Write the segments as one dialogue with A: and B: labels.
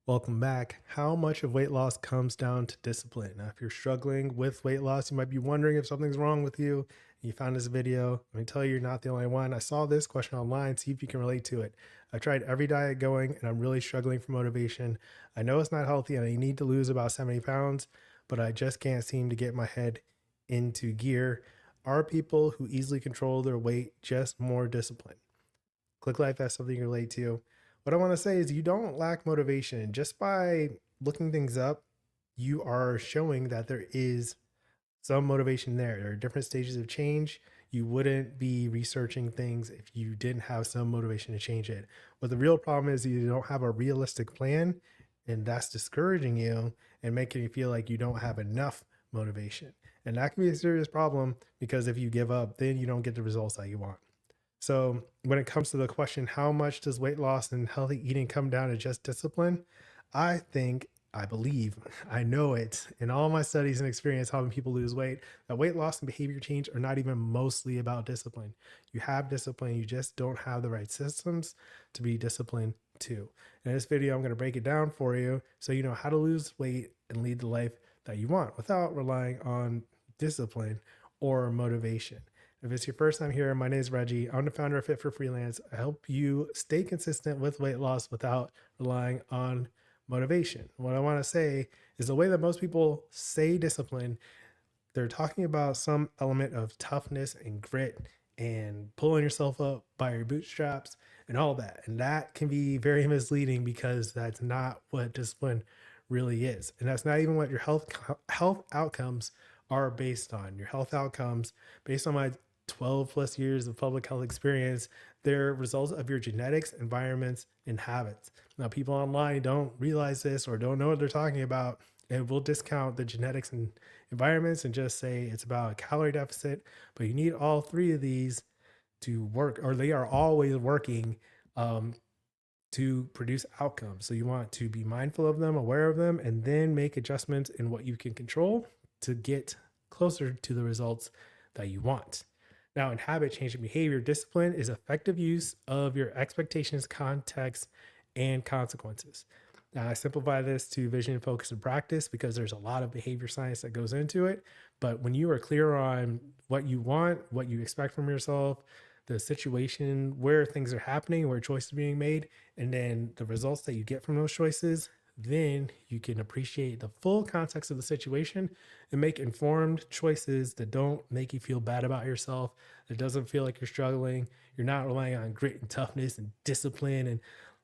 A: Welcome back. How much of weight loss comes down to discipline? Now, if you're struggling with weight loss, you might be wondering if something's wrong with you. You found this video. Let me tell you, you're not the only one. I saw this question online. See if you can relate to it. I've tried every diet going and I'm really struggling for motivation. I know it's not healthy and I need to lose about 70 pounds, but I just can't seem to get my head into gear. Are people who easily control their weight just more disciplined? Click like that's something you relate to. What I want to say is you don't lack motivation. Just by looking things up, you are showing that there is some motivation there. There are different stages of change. You wouldn't be researching things if you didn't have some motivation to change it. But the real problem is you don't have a realistic plan, and that's discouraging you and making you feel like you don't have enough motivation. And that can be a serious problem because if you give up, then you don't get the results that you want. So, when it comes to the question, how much does weight loss and healthy eating come down to just discipline? I think, I believe, I know it in all my studies and experience helping people lose weight, that weight loss and behavior change are not even mostly about discipline. You have discipline, you just don't have the right systems to be disciplined too. In this video, I'm going to break it down for you so you know how to lose weight and lead the life that you want without relying on discipline or motivation. If it's your first time here, my name is Reggie. I'm the founder of Fit for Freelance. I help you stay consistent with weight loss without relying on motivation. What I want to say is the way that most people say discipline, they're talking about some element of toughness and grit and pulling yourself up by your bootstraps and all that. And that can be very misleading because that's not what discipline really is. And that's not even what your health outcomes are based on. Your health outcomes, based on my 12 plus years of public health experience, they're results of your genetics, environments, and habits. Now, people online don't realize this or don't know what they're talking about, and will discount the genetics and environments and just say it's about a calorie deficit. But you need all three of these to work, or they are always working um, to produce outcomes. So you want to be mindful of them, aware of them, and then make adjustments in what you can control to get closer to the results that you want. Now, in habit changing behavior, discipline is effective use of your expectations, context, and consequences. Now, I simplify this to vision, focus, and practice because there's a lot of behavior science that goes into it. But when you are clear on what you want, what you expect from yourself, the situation where things are happening, where choices are being made, and then the results that you get from those choices, then you can appreciate the full context of the situation and make informed choices that don't make you feel bad about yourself. That doesn't feel like you're struggling. You're not relying on grit and toughness and discipline and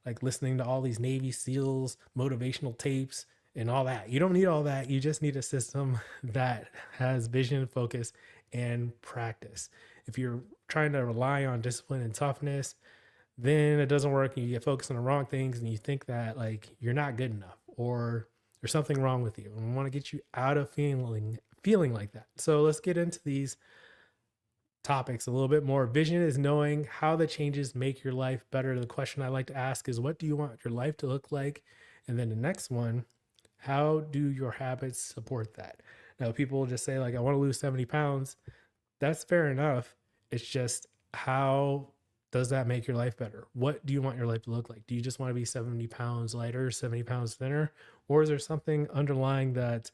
A: like listening to all these Navy SEALs motivational tapes and all that. You don't need all that. You just need a system that has vision, focus, and practice. If you're trying to rely on discipline and toughness, then it doesn't work and you get focused on the wrong things and you think that like you're not good enough or there's something wrong with you. And we want to get you out of feeling like that. So let's get into these topics a little bit more. Vision is knowing how the changes make your life better. The question I like to ask is, what do you want your life to look like? And then the next one, how do your habits support that? Now, people just say, like, I want to lose 70 pounds. That's fair enough. It's just, how does that make your life better? What do you want your life to look like? Do you just want to be 70 pounds lighter, 70 pounds thinner? Or is there something underlying that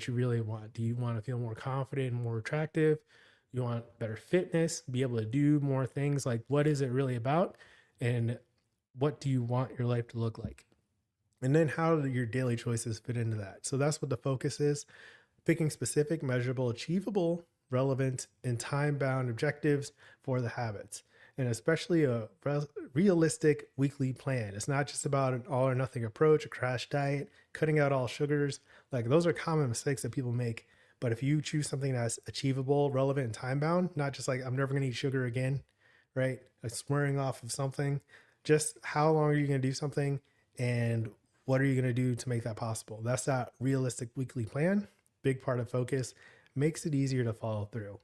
A: you really want? Do you want to feel more confident and more attractive? You want better fitness, be able to do more things? Like, what is it really about? And what do you want your life to look like? And then how do your daily choices fit into that? So that's what the focus is, picking specific, measurable, achievable, relevant, and time bound objectives for the habits. And especially a realistic weekly plan. It's not just about an all or nothing approach, a crash diet, cutting out all sugars. Like, those are common mistakes that people make. But if you choose something that's achievable, relevant, and time bound, not just like, I'm never going to eat sugar again, right? Like swearing off of something, just how long are you going to do something and what are you going to do to make that possible? That's that realistic weekly plan. Big part of focus, makes it easier to follow through.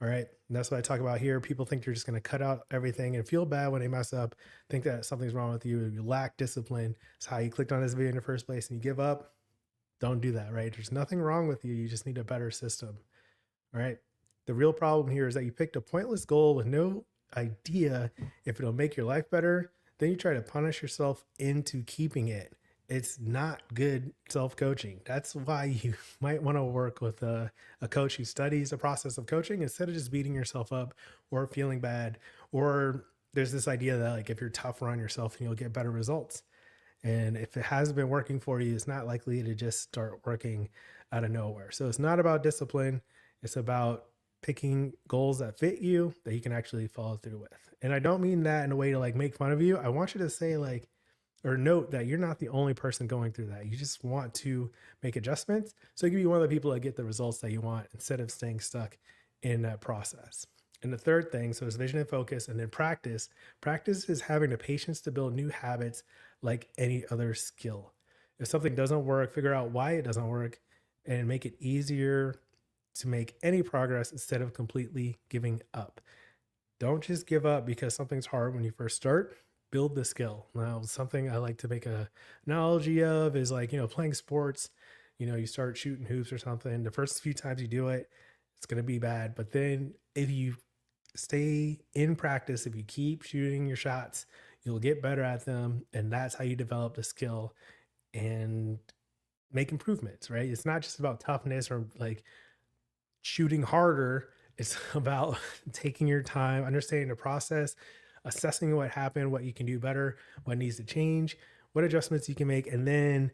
A: All right. And that's what I talk about here. People think you're just going to cut out everything and feel bad when they mess up, think that something's wrong with you. You lack discipline. It's how you clicked on this video in the first place and you give up. Don't do that, right? There's nothing wrong with you. You just need a better system. All right. The real problem here is that you picked a pointless goal with no idea if it'll make your life better. Then you try to punish yourself into keeping it. it's not good self-coaching. That's why you might want to work with a coach who studies the process of coaching instead of just beating yourself up or feeling bad. Or there's this idea that like if you're tougher on yourself, you'll get better results. And if it has been working for you, it's not likely to just start working out of nowhere. So it's not about discipline. It's about picking goals that fit you that you can actually follow through with. And I don't mean that in a way to like make fun of you. I want you to say like, or note that you're not the only person going through that. You just want to make adjustments so you can be one of the people that get the results that you want instead of staying stuck in that process. And the third thing, so it's vision and focus, and then practice. Practice is having the patience to build new habits like any other skill. If something doesn't work, figure out why it doesn't work and make it easier to make any progress instead of completely giving up. Don't just give up because something's hard when you first start. Build the skill. Now, something I like to make a analogy of is like, playing sports. You start shooting hoops or something. The first few times you do it, it's going to be bad. But then if you stay in practice, if you keep shooting your shots, you'll get better at them. And that's how you develop the skill and make improvements, right? It's not just about toughness or like shooting harder. It's about taking your time, understanding the process, assessing what happened, what you can do better, what needs to change, what adjustments you can make, and then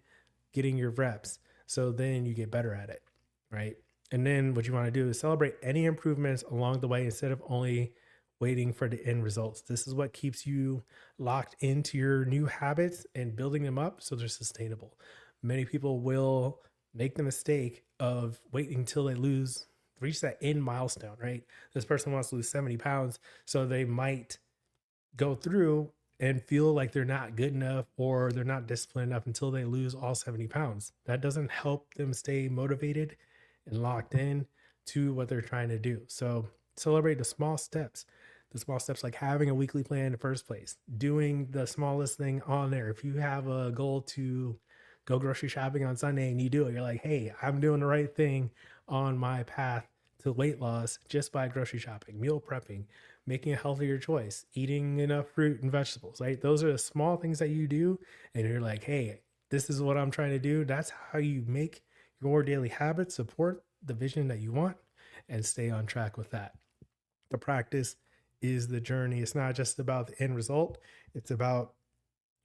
A: getting your reps. So then you get better at it, right? And then what you want to do is celebrate any improvements along the way instead of only waiting for the end results. This is what keeps you locked into your new habits and building them up so they're sustainable. Many people will make the mistake of waiting until they reach that end milestone, right? This person wants to lose 70 pounds. So they might go through and feel like they're not good enough or they're not disciplined enough until they lose all 70 pounds. That doesn't help them stay motivated and locked in to what they're trying to do. So celebrate the small steps like having a weekly plan in the first place, doing the smallest thing on there. If you have a goal to go grocery shopping on Sunday and you do it, you're like, hey, I'm doing the right thing on my path to weight loss just by grocery shopping, meal prepping, making a healthier choice, eating enough fruit and vegetables, right? Those are the small things that you do. And you're like, hey, this is what I'm trying to do. That's how you make your daily habits support the vision that you want and stay on track with that. The practice is the journey. It's not just about the end result, it's about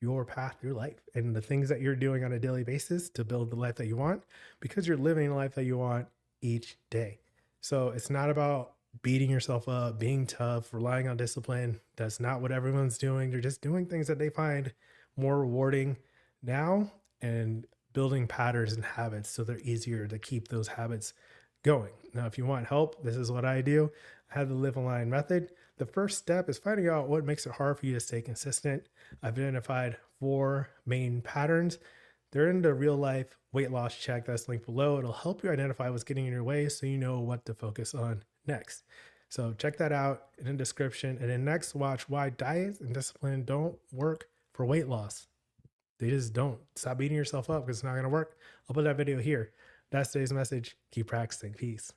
A: your path, your life, and the things that you're doing on a daily basis to build the life that you want because you're living the life that you want each day. So it's not about beating yourself up, being tough, relying on discipline. That's not what everyone's doing. They're just doing things that they find more rewarding now and building patterns and habits so they're easier to keep those habits going. Now, if you want help, this is what I do. I have the Live Aligned method. The first step is finding out what makes it hard for you to stay consistent. I've identified 4 main patterns. They're in the real life weight loss check that's linked below. It'll help you identify what's getting in your way so you know what to focus on next. So check that out in the description. And then next, watch why diet and discipline don't work for weight loss. They just don't. Stop beating yourself up because it's not going to work. I'll put that video here. That's today's message. Keep practicing. Peace.